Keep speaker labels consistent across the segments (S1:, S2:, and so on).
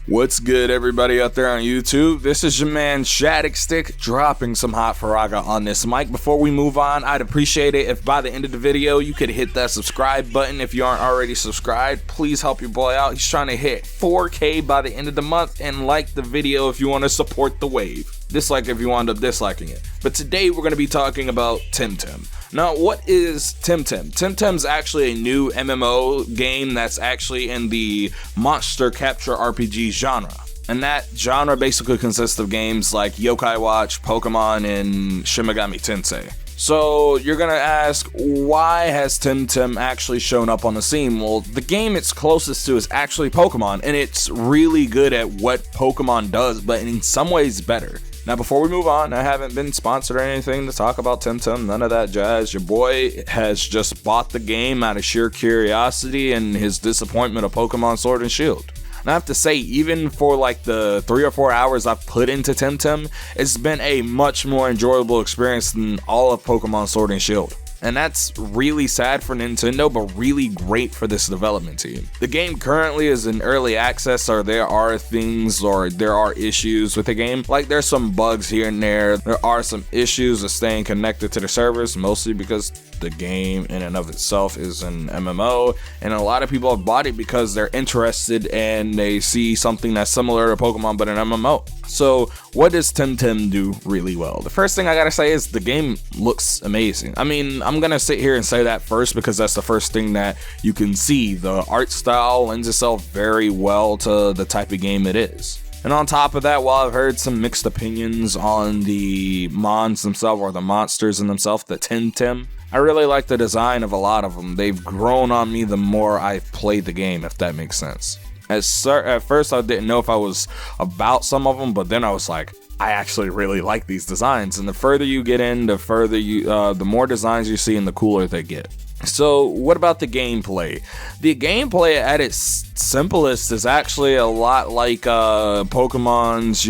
S1: What's good, everybody out there on YouTube? This is your man Shadicstick dropping some hot faraga on this mic. Before we move on, I'd appreciate it if by the end of the video you could hit that subscribe button. If you aren't already subscribed, please help your boy out. He's trying to hit 4K by the end of the month, and like the video if you want to support the wave. Dislike if you wind up disliking it. But today we're going to be talking about TemTem. Now, what is TemTem? TemTem's actually a new MMO game that's actually in the monster capture RPG genre. And that genre basically consists of games like Yokai Watch, Pokemon, and Shin Megami Tensei. So you're gonna ask, why has TemTem actually shown up on the scene? Well, the game it's closest to is actually Pokemon, and it's really good at what Pokemon does, but in some ways better. Now, before we move on, I haven't been sponsored or anything to talk about TemTem, none of that jazz. Your boy has just bought the game out of sheer curiosity and his disappointment of Pokemon Sword and Shield. And I have to say, even for like the 3 or 4 hours I've put into TemTem, it's been a much more enjoyable experience than all of Pokemon Sword and Shield. And that's really sad for Nintendo, but really great for this development team. The game currently is in early access, or there are issues with the game. Like, there's some bugs here and there. There are some issues of staying connected to the servers, mostly because the game in and of itself is an MMO, and a lot of people have bought it because they're interested and they see something that's similar to Pokemon but an MMO. So what does TemTem do really well? The first thing I gotta say is the game looks amazing. I mean, I'm gonna sit here and say that first because that's the first thing that you can see. The art style lends itself very well to the type of game it is. And on top of that, while I've heard some mixed opinions on the mons themselves, or the monsters in themselves, the TemTem, I really like the design of a lot of them. They've grown on me the more I've played the game, if that makes sense. At first, I didn't know if I was about some of them, but then I was like, I actually really like these designs. And the further you get in, the more designs you see and the cooler they get. So what about the gameplay? The gameplay at its simplest is actually a lot like Pokemon's,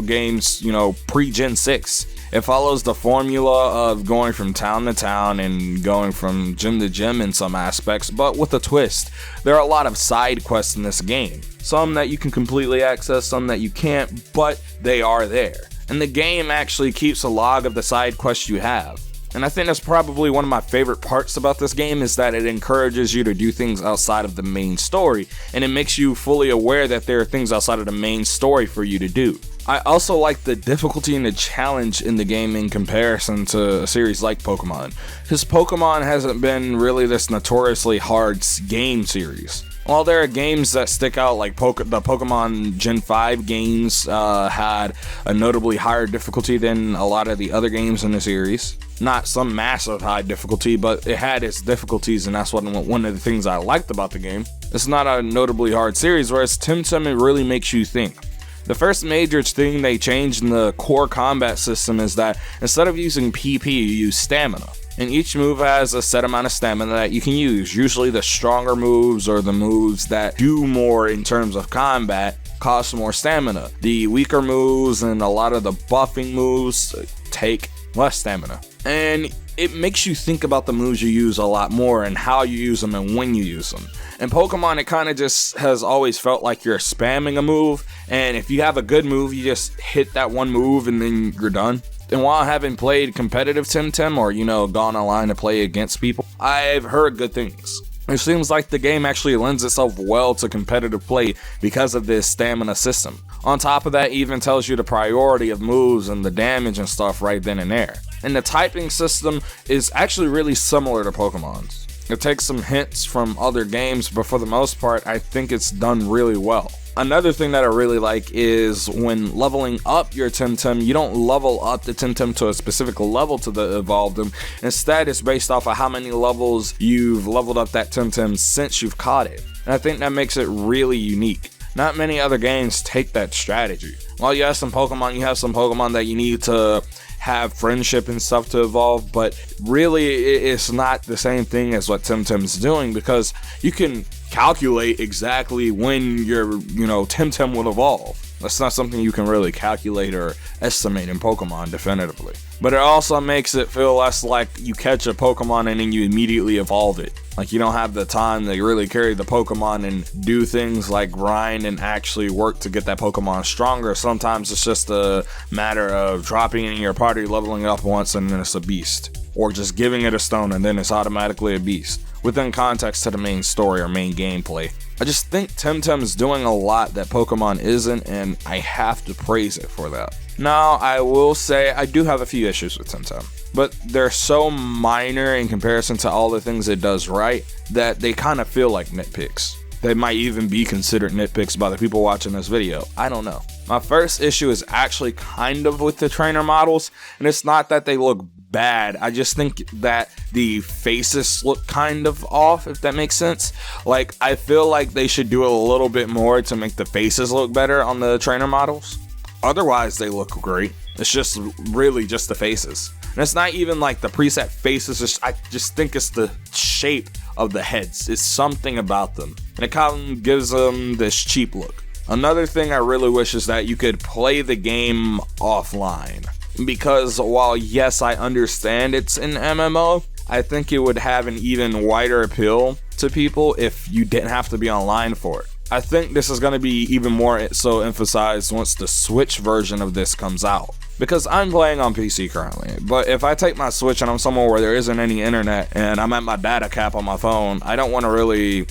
S1: games, pre-Gen 6. It follows the formula of going from town to town and going from gym to gym in some aspects, but with a twist. There are a lot of side quests in this game. Some that you can completely access, some that you can't, but they are there. And the game actually keeps a log of the side quests you have. And I think that's probably one of my favorite parts about this game, is that it encourages you to do things outside of the main story, and it makes you fully aware that there are things outside of the main story for you to do. I also like the difficulty and the challenge in the game in comparison to a series like Pokemon, because Pokemon hasn't been really this notoriously hard game series. While there are games that stick out, like the Pokemon Gen 5 games had a notably higher difficulty than a lot of the other games in the series. Not some massive high difficulty, but it had its difficulties, and that's one of the things I liked about the game. It's not a notably hard series, whereas TemTem, it really makes you think. The first major thing they changed in the core combat system is that instead of using PP, you use stamina. And each move has a set amount of stamina that you can use. Usually the stronger moves, or the moves that do more in terms of combat, cost more stamina. The weaker moves and a lot of the buffing moves take less stamina. And it makes you think about the moves you use a lot more, and how you use them and when you use them. In Pokemon, it kind of just has always felt like you're spamming a move, and if you have a good move, you just hit that one move and then you're done. And while I haven't played competitive TemTem, or gone online to play against people, I've heard good things. It seems like the game actually lends itself well to competitive play because of this stamina system. On top of that, it even tells you the priority of moves and the damage and stuff right then and there. And the typing system is actually really similar to Pokemon's. It takes some hints from other games, but for the most part, I think it's done really well. Another thing that I really like is when leveling up your TemTem, you don't level up the TemTem to a specific level to evolve them. Instead, it's based off of how many levels you've leveled up that TemTem since you've caught it. And I think that makes it really unique. Not many other games take that strategy. While you have some Pokemon that you need to have friendship and stuff to evolve, but really it's not the same thing as what TemTem's doing, because you can calculate exactly when your TemTem will evolve. That's not something you can really calculate or estimate in Pokemon definitively. But it also makes it feel less like you catch a Pokemon and then you immediately evolve it. Like, you don't have the time to really carry the Pokemon and do things like grind and actually work to get that Pokemon stronger. Sometimes it's just a matter of dropping it in your party, leveling it up once, and then it's a beast. Or just giving it a stone and then it's automatically a beast, within context to the main story or main gameplay. I just think TemTem is doing a lot that Pokemon isn't, and I have to praise it for that. Now, I will say I do have a few issues with TemTem, but they're so minor in comparison to all the things it does right that they kind of feel like nitpicks. They might even be considered nitpicks by the people watching this video. I don't know. My first issue is actually kind of with the trainer models, and it's not that they look bad. I just think that the faces look kind of off, if that makes sense. Like, I feel like they should do a little bit more to make the faces look better on the trainer models. Otherwise, they look great. It's just really just the faces. And it's not even like the preset faces. I just think it's the shape of the heads. It's something about them, and it kind of gives them this cheap look. Another thing I really wish is that you could play the game offline. Because while yes, I understand it's an MMO, I think it would have an even wider appeal to people if you didn't have to be online for it. I think this is going to be even more so emphasized once the Switch version of this comes out. Because I'm playing on PC currently, but if I take my Switch and I'm somewhere where there isn't any internet and I'm at my data cap on my phone, I don't want to really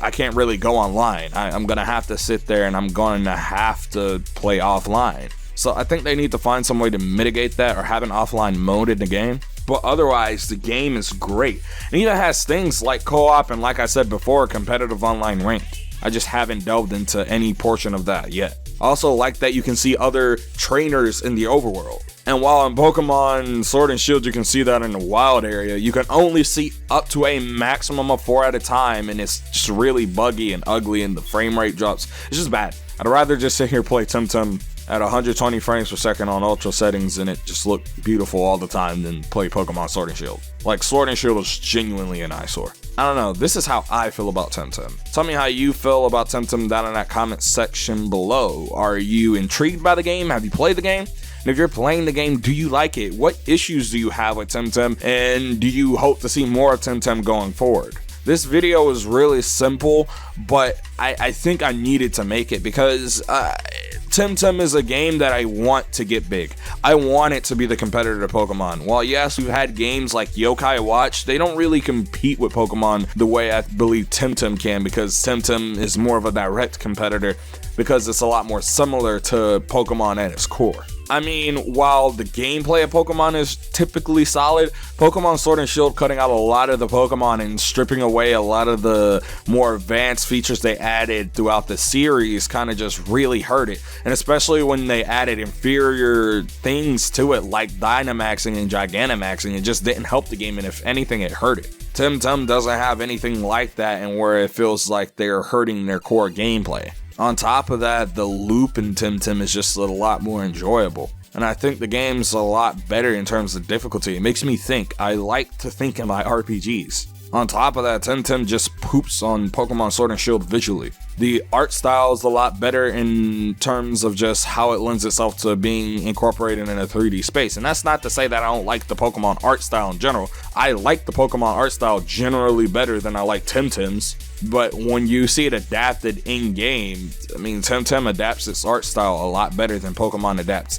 S1: I can't really go online. I'm going to have to sit there and I'm going to have to play offline. So I think they need to find some way to mitigate that or have an offline mode in the game. But otherwise, the game is great. It even has things like co-op and, like I said before, competitive online ranked. I just haven't delved into any portion of that yet. Also like that you can see other trainers in the overworld. And while in Pokemon Sword and Shield you can see that in the wild area, you can only see up to a maximum of 4 at a time, and it's just really buggy and ugly and the frame rate drops. It's just bad. I'd rather just sit here and play TemTem at 120 frames per second on ultra settings and it just look beautiful all the time than play Pokemon Sword and Shield. Like, Sword and Shield is genuinely an eyesore. I don't know, this is how I feel about TemTem. Tell me how you feel about TemTem down in that comment section below. Are you intrigued by the game? Have you played the game? And if you're playing the game, do you like it? What issues do you have with TemTem? And do you hope to see more of TemTem going forward? This video is really simple, but I think I needed to make it because TemTem is a game that I want to get big. I want it to be the competitor to Pokemon. While yes, we've had games like Yokai Watch, they don't really compete with Pokemon the way I believe TemTem can, because TemTem is more of a direct competitor because it's a lot more similar to Pokemon at its core. I mean, while the gameplay of Pokemon is typically solid, Pokemon Sword and Shield cutting out a lot of the Pokemon and stripping away a lot of the more advanced features they added throughout the series kind of just really hurt it. And especially when they added inferior things to it like Dynamaxing and Gigantamaxing, it just didn't help the game, and if anything, it hurt it. TemTem doesn't have anything like that, and where it feels like they're hurting their core gameplay. On top of that, the loop in TemTem is just a lot more enjoyable. And I think the game's a lot better in terms of difficulty. It makes me think. I like to think in my RPGs. On top of that, TemTem just poops on Pokemon Sword and Shield visually. The art style is a lot better in terms of just how it lends itself to being incorporated in a 3D space. And that's not to say that I don't like the Pokemon art style in general. I like the Pokemon art style generally better than I like TemTem's. But when you see it adapted in-game, I mean, TemTem adapts its art style a lot better than Pokemon adapts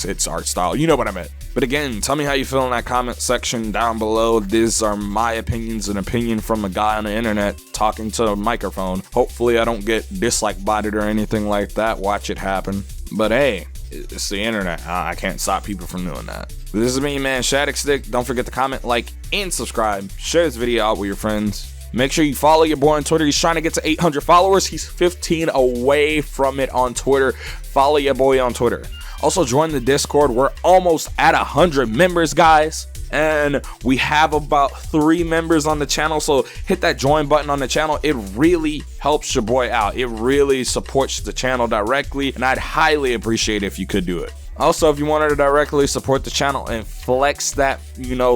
S1: its art style. You know what I meant. But again, tell me how you feel in that comment section down below. These are my opinions, an opinion from a guy on the internet talking to a microphone. Hopefully I don't get dislike-botted or anything like that. Watch it happen. But hey, it's the internet. I can't stop people from doing that. This is me, man, Shadicstick. Don't forget to comment, like, and subscribe. Share this video out with your friends. Make sure you follow your boy on Twitter. He's trying to get to 800 followers. He's 15 away from it on Twitter. Follow your boy on Twitter. Also, join the Discord. We're almost at 100 members, guys. And we have about 3 members on the channel. So hit that join button on the channel. It really helps your boy out. It really supports the channel directly. And I'd highly appreciate it if you could do it. Also, if you wanted to directly support the channel and flex that,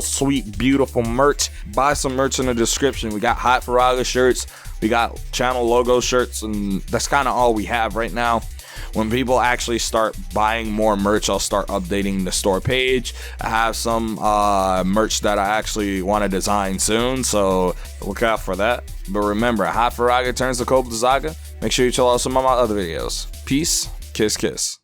S1: sweet, beautiful merch, buy some merch in the description. We got Hot Faraga shirts, we got channel logo shirts, and that's kind of all we have right now. when people actually start buying more merch, I'll start updating the store page. I have some merch that I actually want to design soon, so look out for that. But remember, Hot Faraga turns to Cold Zaga. Make sure you check out some of my other videos. Peace, kiss, kiss.